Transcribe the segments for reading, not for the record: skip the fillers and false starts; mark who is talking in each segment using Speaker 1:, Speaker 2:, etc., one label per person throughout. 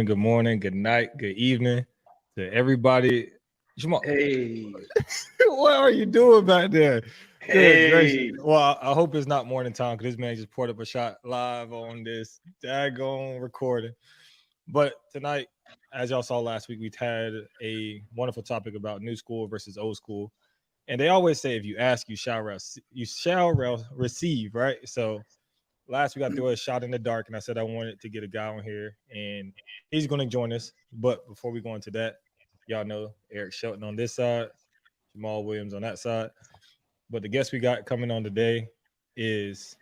Speaker 1: good night, good evening to everybody. Jamal,
Speaker 2: Hey,
Speaker 1: what are you doing back there? Good gracious.
Speaker 2: hey.
Speaker 1: Well, I hope it's not morning time because this man just poured up a shot live on this daggone recording. But tonight, as y'all saw last week, we've had a wonderful topic about new school versus old school. And they always say if you ask, you shall receive, right? So last week I threw a shot in the dark and I said I wanted to get a guy on here and he's going to join us. But before we go into that, y'all know Eric Shelton on this side, Jamal Williams on that side. But the guest we got coming on today is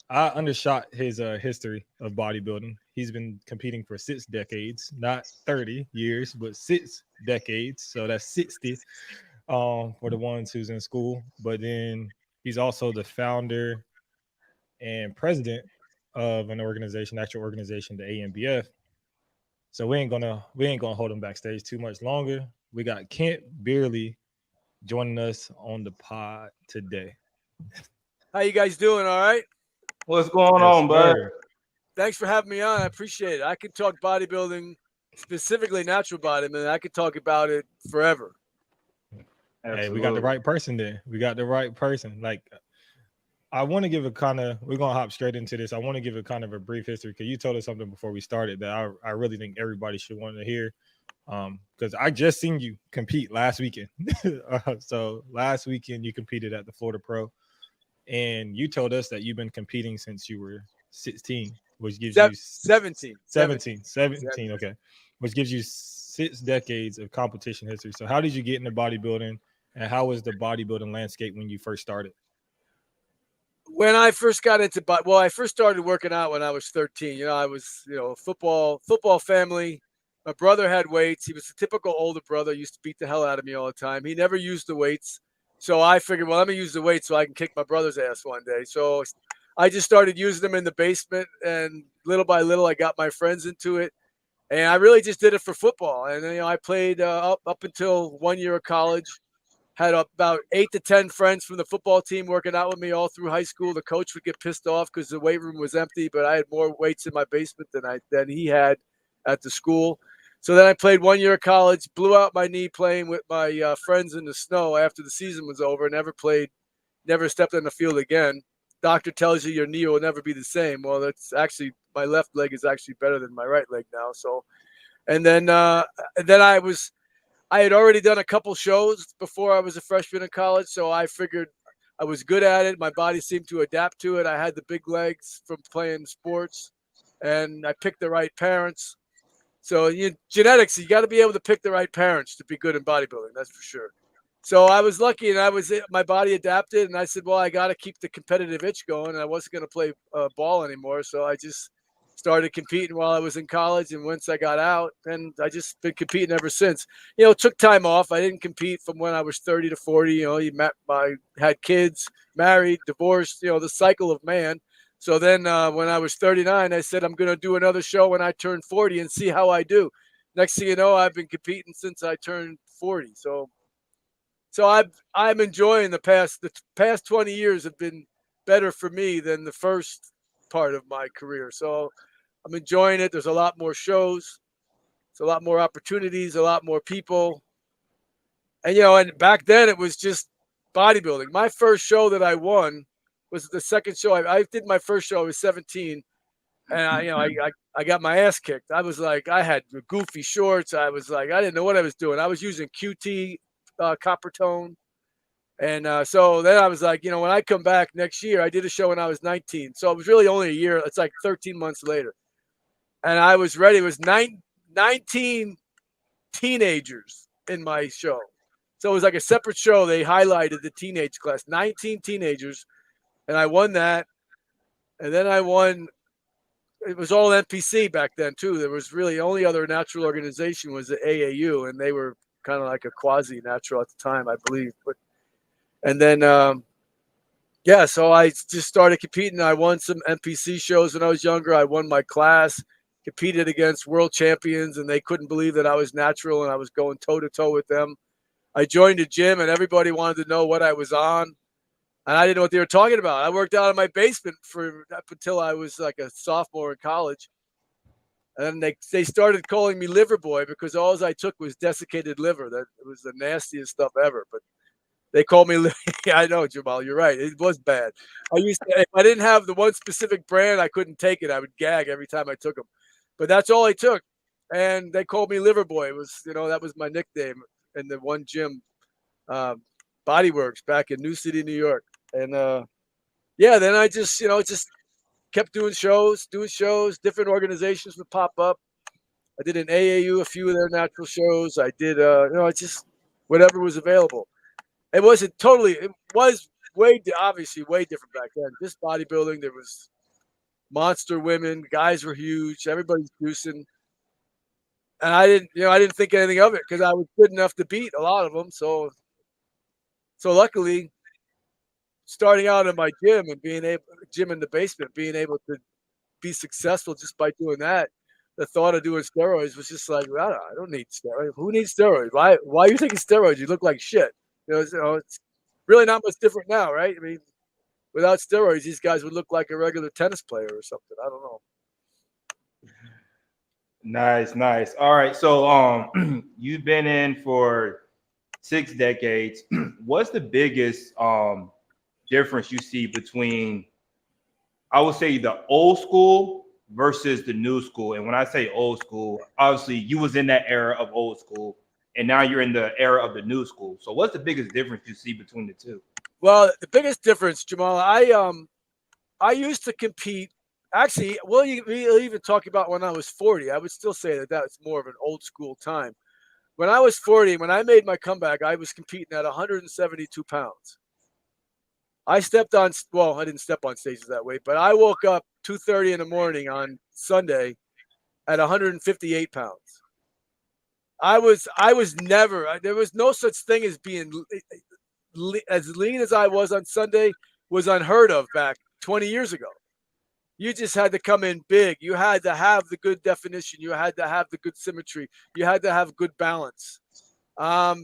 Speaker 1: I undershot his history of bodybuilding. He's been competing for 6 decades, not 30 years, but 6 decades. So that's 60 for the ones who's in school. But then he's also the founder and president of an organization, actual organization, the AMBF. So we ain't gonna hold him backstage too much longer. We got Kent Bierly joining us on the pod today.
Speaker 3: How you guys doing? All right.
Speaker 2: What's going
Speaker 1: Yes,
Speaker 2: on, bud?
Speaker 1: sir.
Speaker 3: Thanks for having me on. I appreciate it. I could talk bodybuilding, specifically natural bodybuilding. I could talk about it forever.
Speaker 1: Hey, we got the right person there. We got the right person. Like, I want to give we're going to hop straight into this. I want to give a kind of a brief history because you told us something before we started that I really think everybody should want to hear. Because I just seen you compete last weekend. So last weekend you competed at the Florida Pro, and you told us that you've been competing since you were 16, which gives you
Speaker 3: 17.
Speaker 1: 17. Okay, which gives you 6 decades of competition history. So how did you get into bodybuilding, and how was the bodybuilding landscape when you first started?
Speaker 3: When I first got into I first started working out when I was 13. I was, football family. My brother had weights. He was a typical older brother, used to beat the hell out of me all the time. He never used the weights. So I figured, well, let me use the weights so I can kick my brother's ass one day. So I just started using them in the basement, and little by little, I got my friends into it. And I really just did it for football. And then, I played up until 1 year of college. Had about 8 to 10 friends from the football team working out with me all through high school. The coach would get pissed off because the weight room was empty, but I had more weights in my basement than he had at the school. So then I played 1 year of college, blew out my knee playing with my friends in the snow after the season was over. Never stepped on the field again. Doctor tells you your knee will never be the same. Well, that's actually, my left leg is actually better than my right leg now. So, and then I had already done a couple shows before I was a freshman in college. So I figured I was good at it. My body seemed to adapt to it. I had the big legs from playing sports, and I picked the right parents. So genetics, you got to be able to pick the right parents to be good in bodybuilding. That's for sure. So I was lucky, and my body adapted, and I said, well, I got to keep the competitive itch going. And I wasn't going to play ball anymore. So I just started competing while I was in college. And once I got out, and I just been competing ever since. Took time off. I didn't compete from when I was 30 to 40. I had kids, married, divorced, the cycle of man. So then when I was 39, I said, I'm going to do another show when I turn 40 and see how I do. Next thing you know, I've been competing since I turned 40. So I'm enjoying the past 20 years have been better for me than the first part of my career. So I'm enjoying it. There's a lot more shows. It's a lot more opportunities, a lot more people. And, and back then it was just bodybuilding. My first show that I won was the second show. I did my first show. I was 17, and I got my ass kicked. I was like, I had goofy shorts. I was like, I didn't know what I was doing. I was using QT copper tone, and so then I was like, when I come back next year, I did a show when I was 19, so it was really only a year. It's like 13 months later, and I was ready. It was 19 teenagers in my show, so it was like a separate show. They highlighted the teenage class, 19 teenagers. And I won that. And then I won. It was all NPC back then, too. There was really only other natural organization was the AAU, and they were kind of like a quasi-natural at the time, I believe. And then, so I just started competing. I won some NPC shows when I was younger. I won my class, competed against world champions, and they couldn't believe that I was natural, and I was going toe-to-toe with them. I joined a gym, and everybody wanted to know what I was on. And I didn't know what they were talking about. I worked out in my basement up until I was like a sophomore in college. And then they started calling me Liver Boy because all I took was desiccated liver. That it was the nastiest stuff ever. But they called me. Yeah, I know, Jamal. You're right. It was bad. If I didn't have the one specific brand, I couldn't take it. I would gag every time I took them. But that's all I took, and they called me Liver Boy. It was, that was my nickname in the one gym, Bodyworks, back in New City, New York. And yeah, then I just kept doing shows, different organizations would pop up. I did an AAU, a few of their natural shows. I did, just whatever was available. It was obviously way different back then. Just bodybuilding. There was monster women. Guys were huge. Everybody's juicing. And I didn't think anything of it because I was good enough to beat a lot of them. So luckily, starting out in my gym and gym in the basement, being able to be successful just by doing that, the thought of doing steroids was just like, I don't need steroids. Who needs steroids? Why are you taking steroids? You look like shit. It's really not much different now, right? I mean, without steroids, these guys would look like a regular tennis player or something. I don't know.
Speaker 2: Nice. All right. So you've been in for 6 decades. What's the biggest difference you see between, I would say, the old school versus the new school? And when I say old school, obviously you was in that era of old school, and now you're in the era of the new school. So what's the biggest difference you see between the two?
Speaker 3: Well, the biggest difference, Jamal, I used to compete. Actually, we'll even talk about when I was 40. I would still say that that's more of an old school time. When I was 40, when I made my comeback, I was competing at 172 pounds. I didn't step on stages that weight, but I woke up 2:30 in the morning on Sunday at 158 pounds. I was never, there was no such thing as being as lean as I was on Sunday was unheard of back 20 years ago. You just had to come in big. You had to have the good definition. You had to have the good symmetry. You had to have good balance. But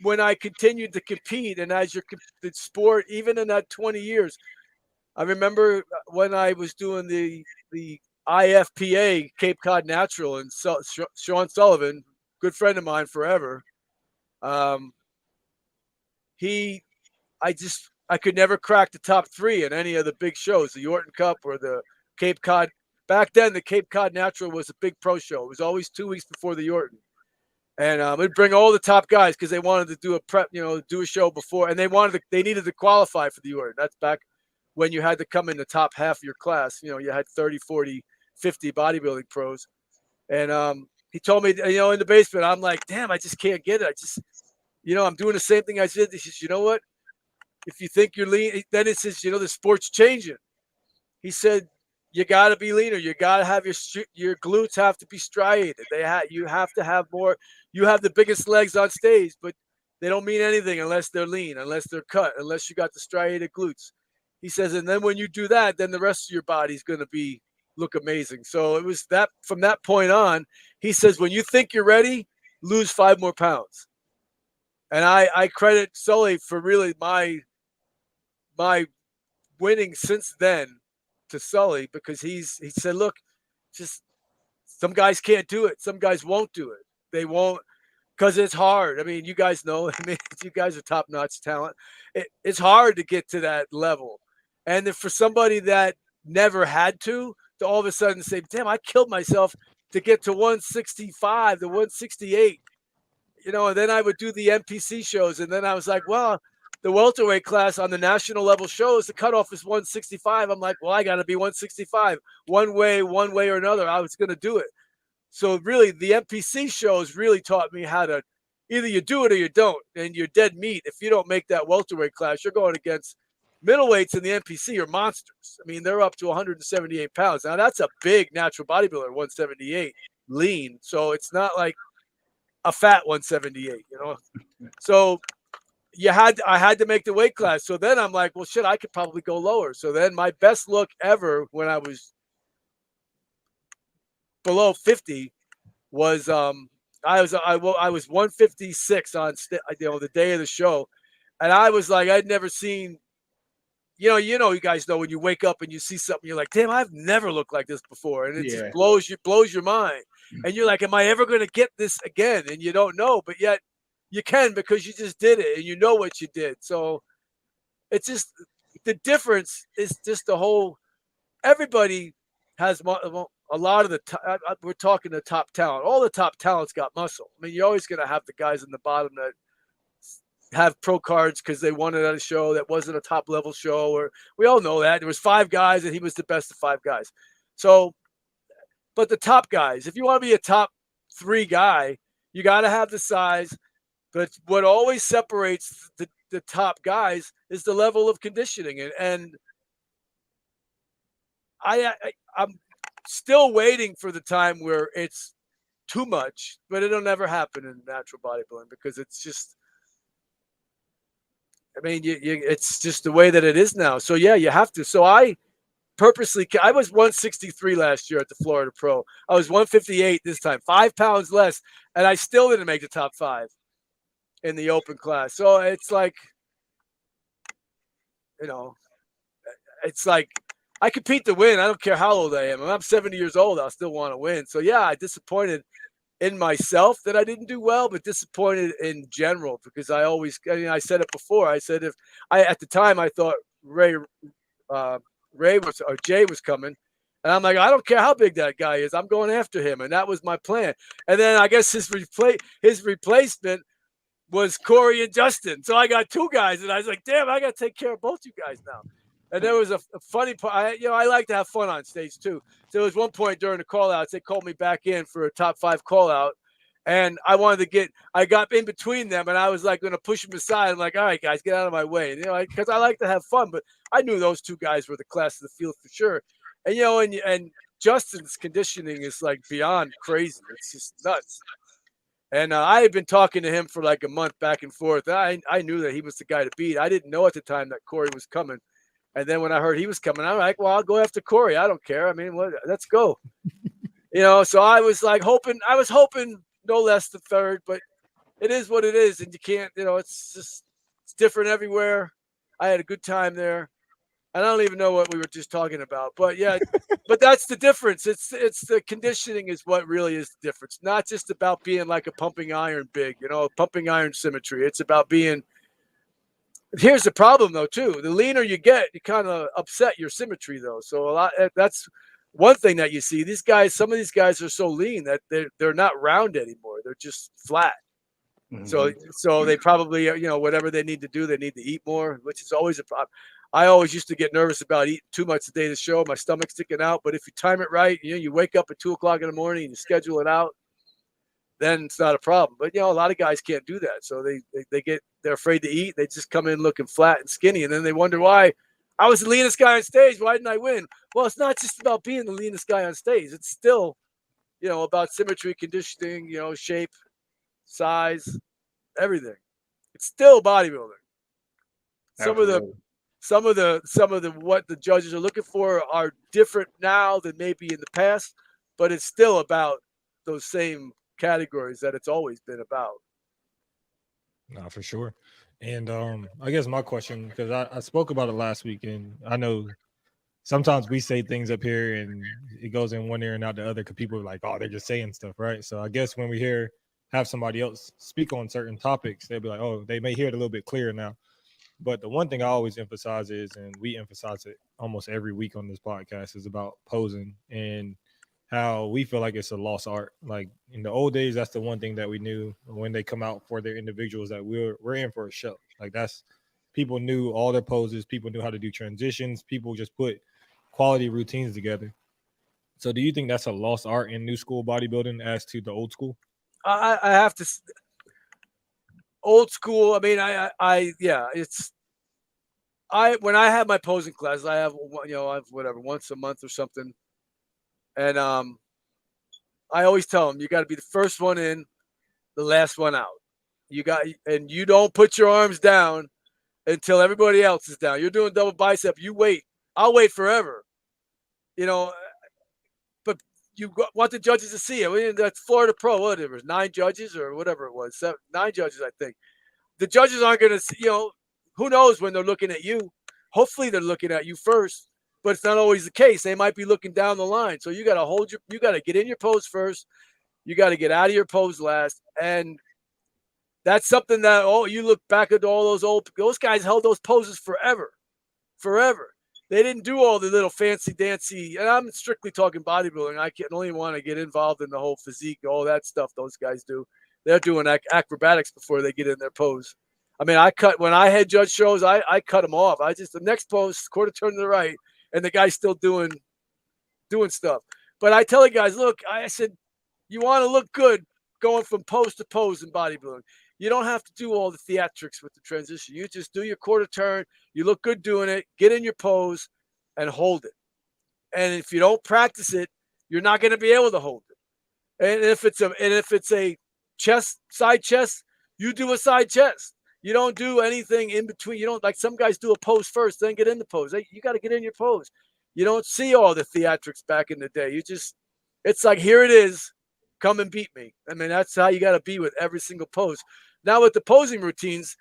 Speaker 3: when I continued to compete, and as the sport, even in that 20 years, I remember when I was doing the IFPA Cape Cod Natural, and Sean Sullivan, good friend of mine forever. I could never crack the top 3 in any of the big shows, the Orton Cup or the Cape Cod. Back then, the Cape Cod Natural was a big pro show. It was always 2 weeks before the Orton. And it'd bring all the top guys because they wanted to do a prep, do a show before. And they needed to qualify for the Orton. That's back when you had to come in the top half of your class. You had 30, 40, 50 bodybuilding pros. And he told me, in the basement, I'm like, damn, I just can't get it. I'm doing the same thing I did. He says, you know what? If you think you're lean, then it says, the sport's changing. He said, you got to be leaner. You got to have your glutes have to be striated. You have to have more. You have the biggest legs on stage, but they don't mean anything unless they're lean, unless they're cut, unless you got the striated glutes. He says, and then when you do that, then the rest of your body's going to look amazing. So it was that from that point on, he says, when you think you're ready, lose 5 more pounds. And I credit Sully for really my winning since then to Sully, because he said, look, just some guys can't do it. Some guys won't do it. They won't, because it's hard. I mean, you guys know, you guys are top-notch talent. It's hard to get to that level. And if for somebody that never had to all of a sudden say, damn, I killed myself to get to 165, to 168, and then I would do the NPC shows. And then I was like, well, the welterweight class on the national level shows, the cutoff is 165. I'm like, well, I got to be 165 one way or another. I was going to do it. So really the NPC shows really taught me how to either you do it or you don't, and you're dead meat. If you don't make that welterweight class, you're going against middleweights in the NPC are monsters. I mean, they're up to 178 pounds. Now that's a big natural bodybuilder, 178 lean. So it's not like a fat 178, So I had to make the weight class. So then I'm like, well, shit, I could probably go lower. So then my best look ever when I was below 50 was I was 156 on the day of the show, and I was like, I'd never seen you guys know when you wake up and you see something, you're like, damn, I've never looked like this before. And it just
Speaker 2: Yeah.
Speaker 3: blows your mind. And you're like, am I ever going to get this again? And you don't know, but yet you can because you just did it and you know what you did. So it's just the difference is just the whole, everybody has a lot of the, we're talking the top talent. All the top talents got muscle. I mean, you're always going to have the guys in the bottom that have pro cards because they won it at a show that wasn't a top level show, or we all know that there was 5 guys and he was the best of 5 guys. So, but the top guys, if you want to be a top 3 guy, you got to have the size. But what always separates the top guys is the level of conditioning. And I'm still waiting for the time where it's too much, but it'll never happen in natural bodybuilding because it's just, I mean, it's just the way that it is now. So yeah, you have to. So I was 163 last year at the Florida Pro. I was 158 this time, 5 pounds less, and I still didn't make the top 5 in the open class. So it's like, it's like I compete to win. I don't care how old I am. When I'm 70 years old, I'll still want to win. So yeah, I disappointed in myself that I didn't do well, but disappointed in general because I said it before. I said at the time I thought Jay was coming, and I'm like, I don't care how big that guy is, I'm going after him, and that was my plan. And then I guess his replacement was Corey and Justin, so I got 2 guys, and I was like, damn, I got to take care of both you guys now. And there was a funny part. I like to have fun on stage too. So there was one point during the call outs, they called me back in for a top 5 call out. And I got in between them and I was like going to push them aside. I'm like, all right, guys, get out of my way. Because I like to have fun, but I knew those 2 guys were the class of the field for sure. And, and Justin's conditioning is like beyond crazy. It's just nuts. And I had been talking to him for like a month back and forth. I knew that he was the guy to beat. I didn't know at the time that Corey was coming. And then when I heard he was coming, I'm like, well, I'll go after Corey. I don't care. I mean, let's go. So I was hoping no less than 3rd, but it is what it is. And you can't, it's different everywhere. I had a good time there. I don't even know what we were just talking about, but yeah, but that's the difference. It's the conditioning is what really is the difference. Not just about being like a pumping iron big, pumping iron symmetry. It's about being, here's the problem though too. The leaner you get, you kind of upset your symmetry though. So that's one thing that you see. These guys, some of these guys are so lean that they're not round anymore. They're just flat. Mm-hmm. So they probably, whatever they need to do, they need to eat more, which is always a problem. I always used to get nervous about eating too much the day of the show. My stomach's sticking out. But if you time it right, you wake up at 2:00 in the morning and you schedule it out, then it's not a problem. But, a lot of guys can't do that. So they're afraid to eat. They just come in looking flat and skinny. And then they wonder why I was the leanest guy on stage. Why didn't I win? Well, it's not just about being the leanest guy on stage. It's still, about symmetry, conditioning, shape, size, everything. It's still bodybuilding. Some of the what the judges are looking for are different now than maybe in the past, but it's still about those same categories that it's always been about.
Speaker 1: No, for sure. And I guess my question, because I spoke about it last week, and I know sometimes we say things up here and it goes in one ear and out the other because people are like, oh, they're just saying stuff, right? So I guess when we have somebody else speak on certain topics, they'll be like, oh, they may hear it a little bit clearer now. But the one thing I always emphasize is, and we emphasize it almost every week on this podcast, is about posing and how we feel like it's a lost art. Like in the old days, that's the one thing that we knew when they come out for their individuals that we're in for a show. Like people knew all their poses, people knew how to do transitions, people just put quality routines together. So do you think that's a lost art in new school bodybuilding as to the old school?
Speaker 3: I have to. Old school. I mean, when I have my posing class, I have whatever once a month or something, and I always tell them you got to be the first one in, the last one out. And you don't put your arms down until everybody else is down. You're doing double bicep. You wait. I'll wait forever. But you want the judges to see it. I mean, that's Florida Pro. Whatever, it was 9 judges or whatever it was. 9 judges, I think. The judges aren't going to see, who knows when they're looking at you. hopefully they're looking at you first, but it's not always the case. They might be looking down the line. So you got to get in your pose first. You got to get out of your pose last. And that's something that, you look back at all those guys held those poses forever. They didn't do all the little fancy dancy, and I'm strictly talking bodybuilding. I can only want to get involved in the whole physique, all that stuff those guys do. They're doing acrobatics before they get in their pose. I mean, when I had judge shows, I cut them off. The next pose, quarter turn to the right, and the guy's still doing stuff. But I tell the guys, look, I said, you want to look good going from pose to pose in bodybuilding. You don't have to do all the theatrics with the transition. You just do your quarter turn. You look good doing it. Get in your pose and hold it. And if you don't practice it, you're not going to be able to hold it. And if it's a chest, side chest, you do a side chest. You don't do anything in between. You don't, like some guys do a pose first, then get in the pose. You got to get in your pose. You don't see all the theatrics back in the day. It's like, here it is. Come and beat me. I mean, that's how you got to be with every single pose. Now with the posing routines,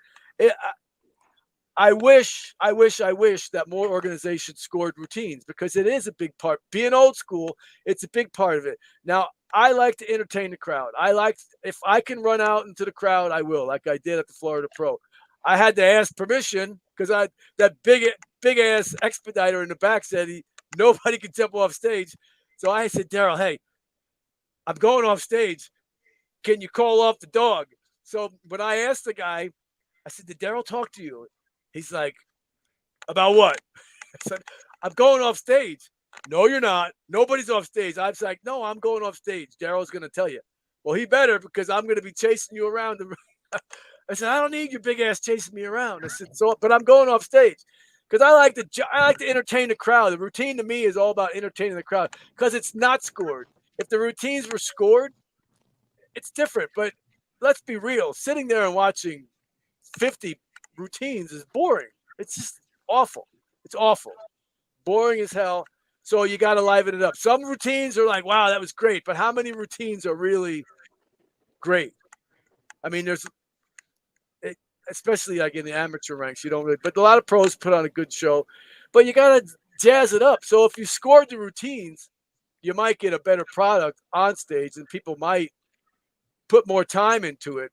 Speaker 3: I wish that more organizations scored routines, because it is a big part. Being old school, it's a big part of it. Now, I like to entertain the crowd. If I can run out into the crowd, I will, like I did at the Florida Pro. I had to ask permission because that big ass expediter in the back said nobody can jump off stage. So I said, Daryl, hey, I'm going off stage. Can you call off the dog? So when I asked the guy, I said, did Daryl talk to you? He's like, about what? I said, I'm going off stage. No, you're not. Nobody's off stage. I was like, no, I'm going off stage. Daryl's going to tell you. Well, he better, because I'm going to be chasing you around. I said, I don't need your big ass chasing me around. I said, but I'm going off stage because I like to entertain the crowd. The routine to me is all about entertaining the crowd because it's not scored. If the routines were scored, it's different. But let's be real. Sitting there and watching 50 routines is boring. It's just awful. It's awful. Boring as hell. So you got to liven it up. Some routines are like, wow, that was great. But how many routines are really great? I mean, especially like in the amateur ranks, you don't really, but a lot of pros put on a good show. But you got to jazz it up. So if you scored the routines, you might get a better product on stage and people might put more time into it.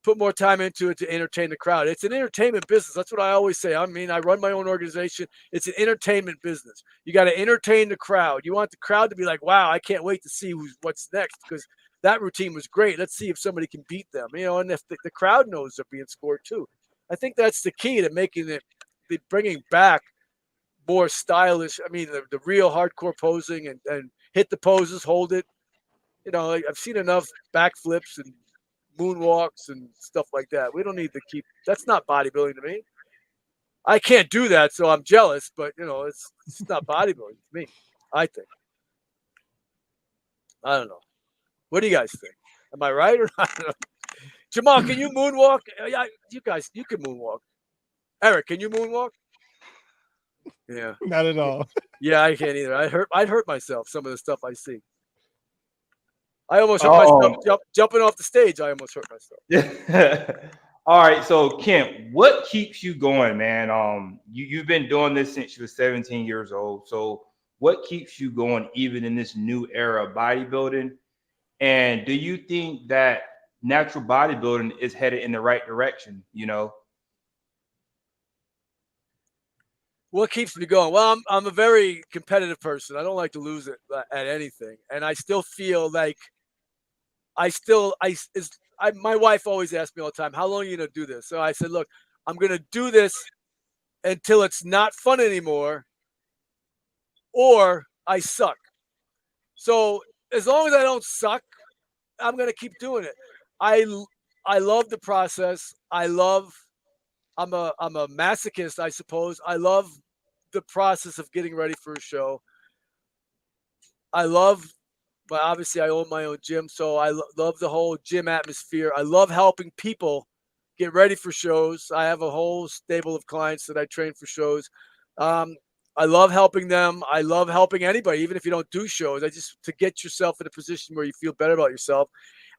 Speaker 3: Put more time into it to entertain the crowd. It's an entertainment business. That's what I always say. I mean, I run my own organization. It's an entertainment business. You got to entertain the crowd. You want the crowd to be like, wow, I can't wait to see what's next because that routine was great. Let's see if somebody can beat them. And if the crowd knows they're being scored too. I think that's the key to making it, bringing back more stylish. I mean, the real hardcore posing and hit the poses, hold it. I've seen enough backflips and moonwalks and stuff like that. We don't need to keep. That's not bodybuilding to me. I can't do that, so I'm jealous. But it's not bodybuilding to me. I think. I don't know. What do you guys think? Am I right or not? Jamal, can you moonwalk? Yeah, you can moonwalk. Eric, can you moonwalk? Yeah,
Speaker 1: not at all.
Speaker 3: Yeah, I can't either. I'd hurt myself. Some of the stuff I see. I almost hurt myself jumping off the stage. I almost hurt myself.
Speaker 2: Yeah. All right. So, Kent, what keeps you going, man? You've been doing this since you were 17 years old. So, what keeps you going even in this new era of bodybuilding? And do you think that natural bodybuilding is headed in the right direction?
Speaker 3: What keeps me going? Well, I'm a very competitive person. I don't like to lose it at anything, and I still feel like my wife always asks me all the time, how long are you going to do this? So I said, look, I'm going to do this until it's not fun anymore or I suck. So as long as I don't suck, I'm going to keep doing it. I love the process. I'm a masochist, I suppose. I love the process of getting ready for a show. But obviously I own my own gym, so I love the whole gym atmosphere. I love helping people get ready for shows. I have a whole stable of clients that I train for shows. I love helping them. I love helping anybody, even if you don't do shows. To get yourself in a position where you feel better about yourself.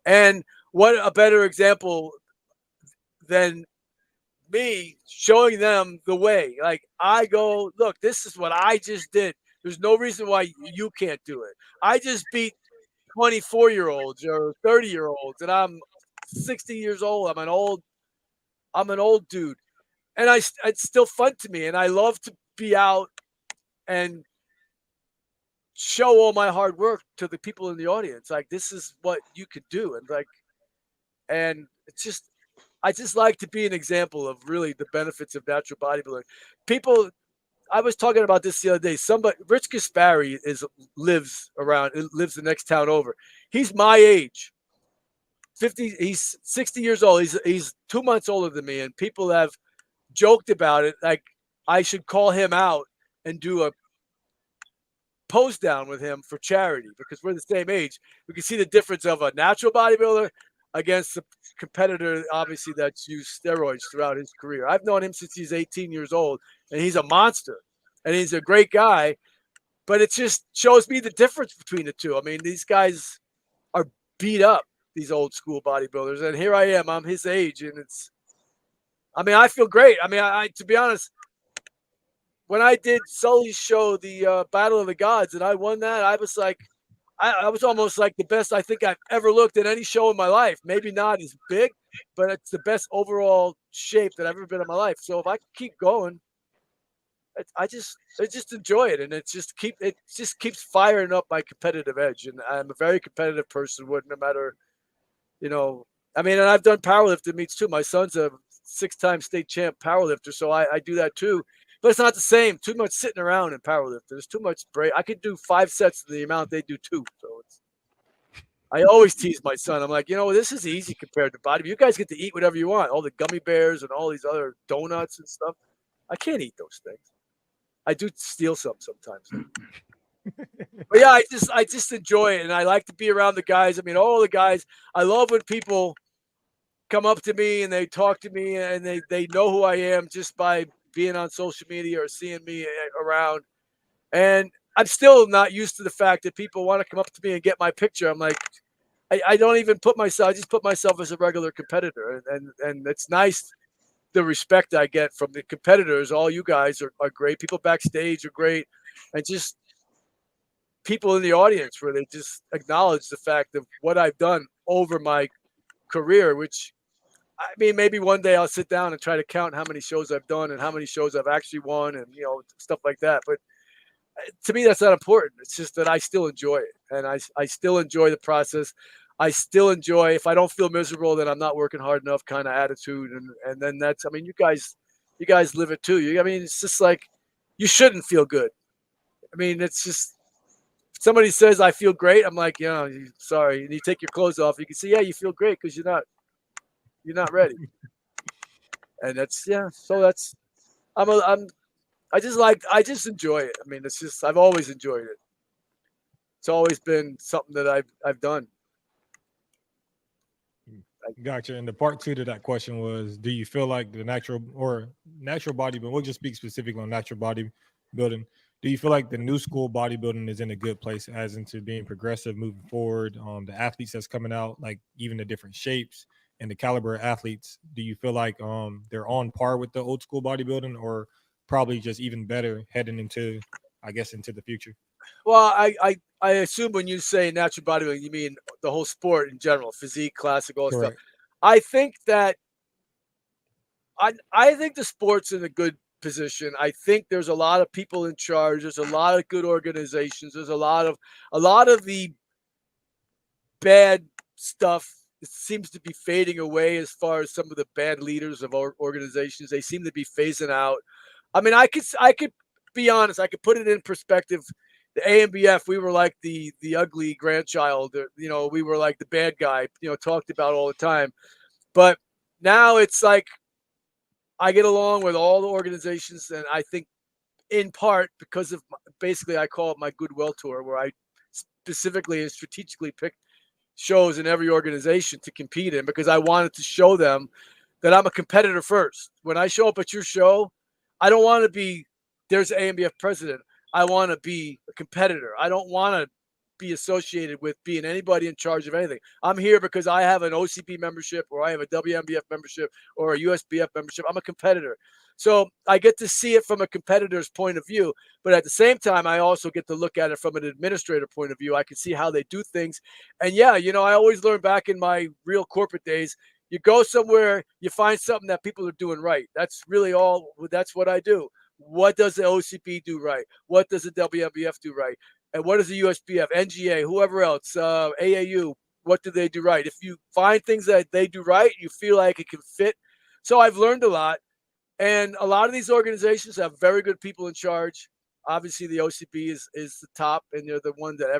Speaker 3: And what a better example than me showing them the way. Like I go, look, this is what I just did. There's no reason why you can't do it. I just beat 24-year-olds or 30-year-olds, and I'm 60 years old. I'm an old dude, and it's still fun to me, and I love to be out and show all my hard work to the people in the audience. Like this is what you could do, and it's just I just like to be an example of really the benefits of natural bodybuilding. People, I was talking about this the other day. Rich Gaspari lives the next town over. He's my age, 50. He's 60 years old. He's 2 months older than me, and people have joked about it. Like I should call him out and do a pose down with him for charity because we're the same age. We can see the difference of a natural bodybuilder against a competitor, obviously, that's used steroids throughout his career. I've known him since he's 18 years old, and he's a monster, and he's a great guy, but it just shows me the difference between the two. I mean, these guys are beat up, these old school bodybuilders, and here I am. I'm his age, and I feel great. I mean, to be honest, when I did Sully's show, the Battle of the Gods, and I won that, I was like, I was almost like the best I think I've ever looked at any show in my life. Maybe not as big, but it's the best overall shape that I've ever been in my life. So if I keep going, I just enjoy it, and it just keeps firing up my competitive edge. And I'm a very competitive person. No matter, I mean, and I've done powerlifting meets too. My son's a 6-time state champ powerlifter, so I do that too. But it's not the same. Too much sitting around in powerlifting. There's too much break. I could do 5 sets of the amount they do 2. So I always tease my son. I'm like, this is easy compared to bodybuilding. You guys get to eat whatever you want. All the gummy bears and all these other donuts and stuff. I can't eat those things. I do steal some sometimes. But yeah, I just enjoy it, and I like to be around the guys. I mean, all the guys. I love when people come up to me and they talk to me and they know who I am just by being on social media or seeing me around. And I'm still not used to the fact that people want to come up to me and get my picture. I'm like, I don't even put myself, I just put myself as a regular competitor. And it's nice, the respect I get from the competitors. All you guys are great. People backstage are great. And just people in the audience where they just acknowledge the fact of what I've done over my career, which, I mean, maybe one day I'll sit down and try to count how many shows I've done and how many shows I've actually won and, stuff like that. But to me, that's not important. It's just that I still enjoy it. And I still enjoy the process. I still enjoy, if I don't feel miserable, then I'm not working hard enough kind of attitude. And then that's, I mean, you guys live it too. I mean, it's just like, you shouldn't feel good. I mean, it's just, if somebody says, I feel great. I'm like, sorry. And you take your clothes off. You can see, yeah, you feel great because you're not ready. And that's, yeah. So that's, I just enjoy it. I mean, it's just, I've always enjoyed it. It's always been something that I've done.
Speaker 1: Gotcha. And the part 2 to that question was, do you feel like the natural bodybuilding, we'll just speak specifically on natural bodybuilding. Do you feel like the new school bodybuilding is in a good place as into being progressive moving forward? The athletes that's coming out, like even the different shapes and the caliber of athletes, do you feel like they're on par with the old school bodybuilding, or probably just even better heading into the future?
Speaker 3: Well, I assume when you say natural bodybuilding, you mean the whole sport in general, physique, classic, all that stuff. I think that I think the sport's in a good position. I think there's a lot of people in charge. There's a lot of good organizations. There's a lot of the bad stuff. It seems to be fading away as far as some of the bad leaders of our organizations. They seem to be phasing out. I mean, I could be honest. I could put it in perspective. The AMBF, we were like the ugly grandchild. We were like the bad guy, talked about all the time. But now it's like I get along with all the organizations, and I think in part because of basically I call it my goodwill tour, where I specifically and strategically picked shows in every organization to compete in because I wanted to show them that I'm a competitor first. When I show up at your show, I don't want to be, there's an AMBF president. I want to be a competitor. I don't want to be associated with being anybody in charge of anything. I'm here because I have an OCB membership, or I have a WMBF membership, or a USBF membership. I'm a competitor. So I get to see it from a competitor's point of view, but at the same time, I also get to look at it from an administrator point of view. I can see how they do things. And yeah, I always learn back in my real corporate days, you go somewhere, you find something that people are doing right. That's really that's what I do. What does the OCB do right? What does the WMBF do right? And what does the USBF, NGA, whoever else, AAU, what do they do right? If you find things that they do right, you feel like it can fit. So I've learned a lot. And a lot of these organizations have very good people in charge. Obviously, the OCB is the top, and they're the one that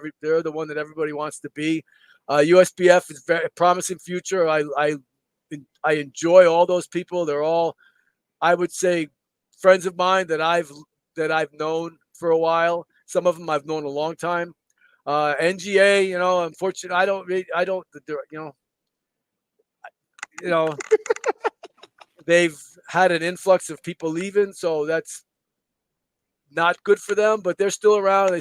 Speaker 3: everybody wants to be. USBF is very promising future. I enjoy all those people. They're all, I would say, friends of mine that I've known for a while. Some of them I've known a long time. NGA, unfortunately, they've had an influx of people leaving, so that's not good for them. But they're still around.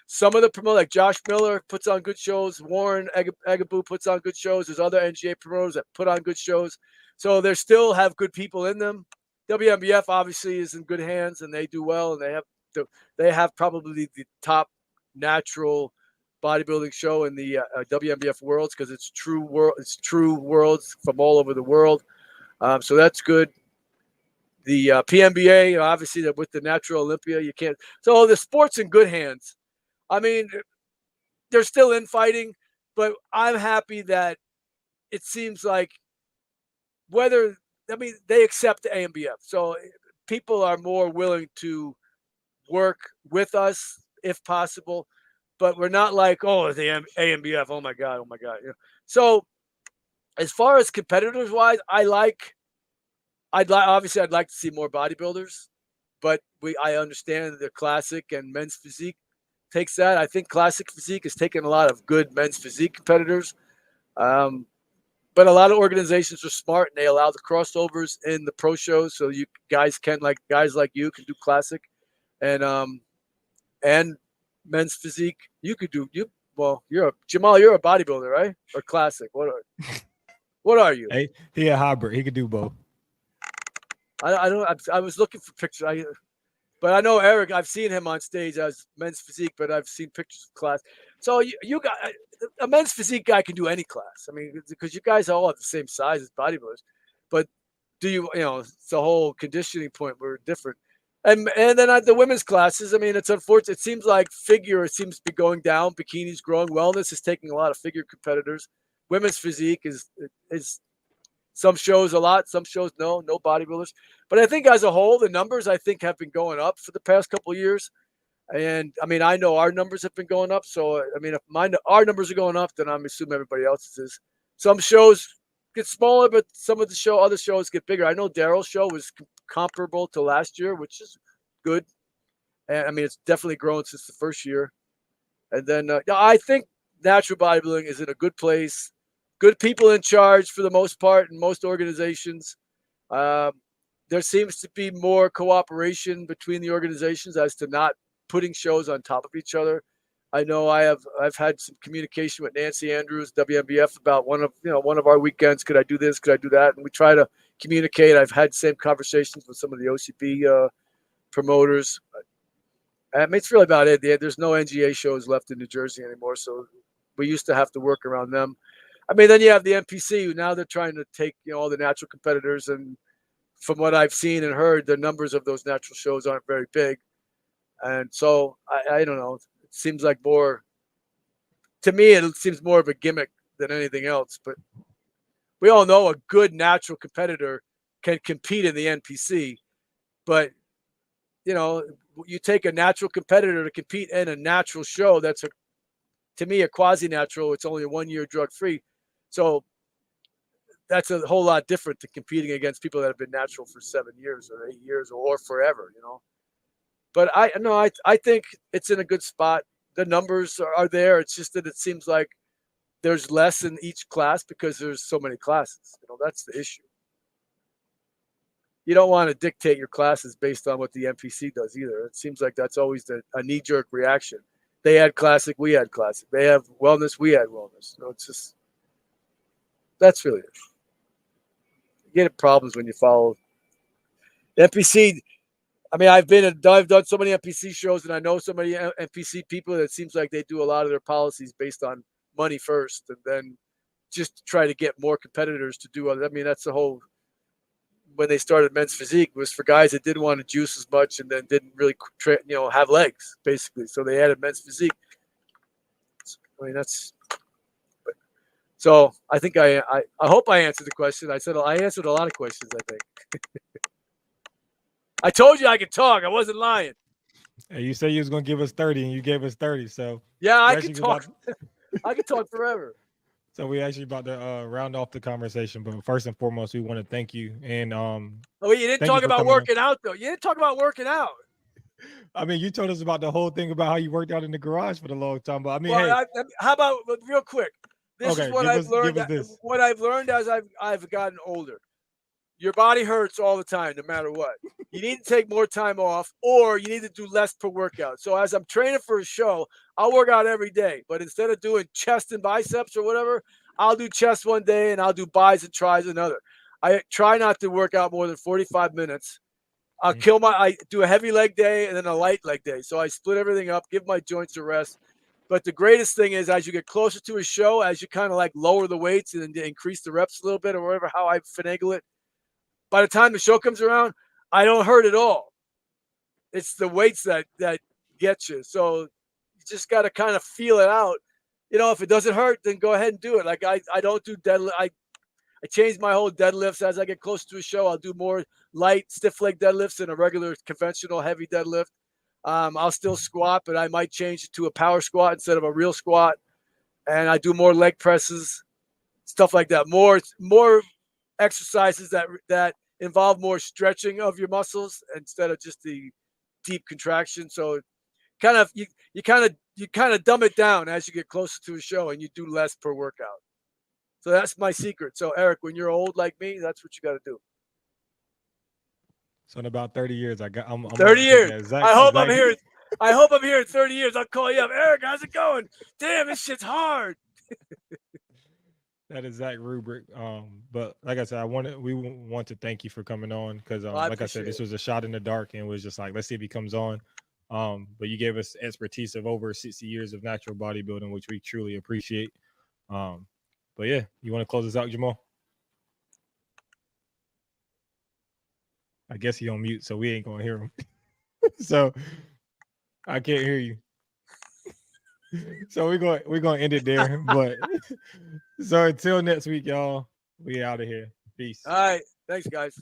Speaker 3: Some of the promoters, like Josh Miller, puts on good shows. Warren Agabu puts on good shows. There's other NGA promoters that put on good shows. So they still have good people in them. WMBF obviously is in good hands, and they do well, and they have probably the top natural bodybuilding show in the WMBF worlds, because it's true worlds from all over the world. So that's good. The PNBA, obviously, with the Natural Olympia, you can't. So the sport's in good hands. I mean, they're still infighting, but I'm happy that it seems like they accept the AMBF. So people are more willing to work with us if possible, but we're not like, oh, the AMBF, oh my God. So as far as competitors wise, I'd like to see more bodybuilders, but I understand the classic and men's physique takes that. I think classic physique has taken a lot of good men's physique competitors. But a lot of organizations are smart, and they allow the crossovers in the pro shows. So you guys like you can do classic and men's physique. You're a bodybuilder, right? Or classic. What are you?
Speaker 1: Hey, he a hybrid. He could do both.
Speaker 3: I was looking for pictures. But I know Eric. I've seen him on stage as men's physique, but I've seen pictures of class. So you got a men's physique guy can do any class. I mean, because you guys all have the same size as bodybuilders. But it's the whole conditioning point. We're different. And then at the women's classes, I mean, it's unfortunate. It seems like figure seems to be going down. Bikini's growing. Wellness is taking a lot of figure competitors. Women's physique is some shows a lot, some shows no bodybuilders. But I think as a whole, the numbers I think have been going up for the past couple of years. And I mean, I know our numbers have been going up. So I mean, if our numbers are going up, then I'm assuming everybody else's is. Some shows get smaller, but some of the other shows get bigger. I know Daryl's show was comparable to last year, which is good. And I mean, it's definitely grown since the first year. And then I think natural bodybuilding is in a good place. Good people in charge for the most part in most organizations. There seems to be more cooperation between the organizations as to not putting shows on top of each other. I know I've had some communication with Nancy Andrews, WMBF, about one of our weekends. Could I do this? Could I do that? And we try to communicate. I've had the same conversations with some of the OCB promoters. I mean, it's really about it. There's no NGA shows left in New Jersey anymore, so we used to have to work around them. I mean, then you have the NPC, who now they're trying to take all the natural competitors, and from what I've seen and heard, the numbers of those natural shows aren't very big. And so I don't know. It seems like to me, it seems more of a gimmick than anything else. But we all know a good natural competitor can compete in the NPC. But you take a natural competitor to compete in a natural show that's to me a quasi-natural. It's only a 1 year drug-free. So that's a whole lot different to competing against people that have been natural for 7 years or 8 years or forever, But I think it's in a good spot. The numbers are there. It's just that it seems like there's less in each class because there's so many classes. That's the issue. You don't want to dictate your classes based on what the NPC does either. It seems like that's always a knee-jerk reaction. They had classic, we had classic. They have wellness, we had wellness. So it's just, that's really it. You get problems when you follow NPC. I mean, I've done so many NPC shows, and I know so many NPC people that it seems like they do a lot of their policies based on money first, and then just to try to get more competitors to do other. I mean, that's the whole. When they started Men's Physique, was for guys that didn't want to juice as much and then didn't really, have legs, basically. So they added Men's Physique. I mean, that's. So I think I hope I answered the question. I answered a lot of questions, I think. I told you I could talk. I wasn't lying.
Speaker 1: Hey, you said you was gonna give us 30, and you gave us 30. So
Speaker 3: yeah, I could talk. I could talk forever.
Speaker 1: So we actually about to round off the conversation, but first and foremost, we want to thank you. And
Speaker 3: you didn't talk about working out, though. You didn't talk about working out.
Speaker 1: I mean, you told us about the whole thing about how you worked out in the garage for the long time. But I mean,
Speaker 3: how about real quick? This is what I've learned. What I've learned as I've gotten older. Your body hurts all the time, no matter what. You need to take more time off, or you need to do less per workout. So as I'm training for a show, I'll work out every day. But instead of doing chest and biceps or whatever, I'll do chest one day and I'll do bis and tris another. I try not to work out more than 45 minutes. I do a heavy leg day and then a light leg day. So I split everything up, give my joints a rest. But the greatest thing is, as you get closer to a show, as you kind of like lower the weights and increase the reps a little bit or whatever, how I finagle it, by the time the show comes around, I don't hurt at all. It's the weights that get you. So you just got to kind of feel it out. If it doesn't hurt, then go ahead and do it. Like I don't do deadlift. I changed my whole deadlifts as I get close to a show. I'll do more light, stiff leg deadlifts than a regular conventional heavy deadlift. I'll still squat, but I might change it to a power squat instead of a real squat. And I do more leg presses, stuff like that. More exercises that involve more stretching of your muscles instead of just the deep contraction. So you kind of dumb it down as you get closer to a show, and you do less per workout. So that's my secret. So Eric, when you're old like me, that's what you got to do.
Speaker 1: So in about 30 years, I'm
Speaker 3: 30 years. I hope I'm here. I hope I'm here in 30 years. I'll call you up. Eric, how's it going? Damn, this shit's hard.
Speaker 1: That exact rubric. But like I said, we want to thank you for coming on, because like I said, this was a shot in the dark, and was just like, let's see if he comes on. But you gave us expertise of over 60 years of natural bodybuilding, which we truly appreciate. But yeah, you want to close this out, Jamal? I guess he on mute, so we ain't gonna hear him. So I can't hear you. So we're gonna end it there. But so until next week, y'all, we out of here. Peace.
Speaker 3: All right. Thanks, guys.